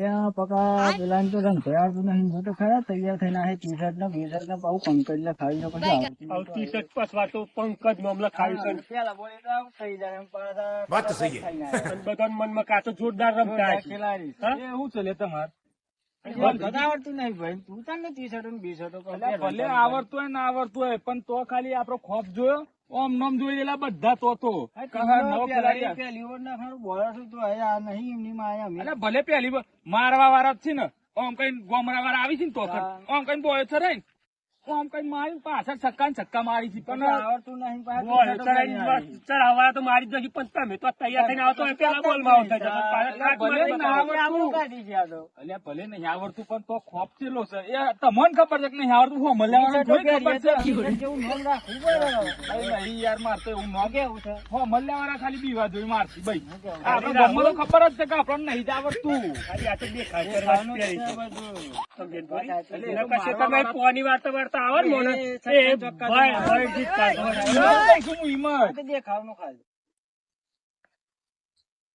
ત્યાં પકા પેલા તો તૈયાર તો નહીં હું તો ખરા તૈયાર થઈને આ ટી-શર્ટ ને બી-શર્ટ ને પાછું પંકજ ને ખાઈ ને પછી આવતી ટી-શર્ટ પસવા તો પંકજ મામલા ખાવી છે પેલા બોલે તો આવું થઈ જાય એમ પાછા વાત તો સહી છે. અને બધાના મનમાં કાચો જોરદાર રમતા હશે. ખેલાડી હા? એ હું ચલે તમાર બધા આવડતું નહીં ભાઈ તું તાર ને ટી-શર્ટ ને બી-શર્ટ ભલે આવડતું હોય ના આવડતું હોય પણ તો ખાલી આપડો ખોફ જોયો ઓમ નોમ જોઈ ગયેલા બધા તો પેલી ઓવર ના ખારું બોલર તો આ નહીં એમની માં આયા એટલે ભલે પેલી મારવા વાળા જ છે ને ઓમ કઈ ગોમરા વાળા આવી છે ને તો ઓમ કઈ બોય છે રે ઓમ કઈ મારી પાછળ છક્કા ને છક્કા મારી છે પણ આવડતું નહીં બોલ ચડાવવા તો મારી જ નથી પણ તમે તો તૈયાર થઈને આવતો હોય પેલા બોલમાં આવતા જતા. પાછા ભલે ના આવડતું કાઢી ગયા તો અલ્યા ભલે નહીં આવડતું પણ તો ખોફ ચેલો છે એ તમને ખબર છે કે નહીં આવડતું હો મલ્યા ખબર છે કેવું નામ રાખવું પડે અરે નહીં યાર મારતો એવું ન કેવું છે હો મલ્યા વાળા ખાલી બીવા જોઈ મારતી ભાઈ આપડે ગમમાં તો ખબર જ છે કે આપણને નહીં જ આવડતું ખાલી આ તો દેખાય કરવા જ પહેરી છે. સમજણ પડી? એટલે કશે તમે પોની વાર્તા વાર્તા આવે ને મોને, એ ભાઈ જીત કાઢો. શું હિંમત દેખાવ નું ખાલી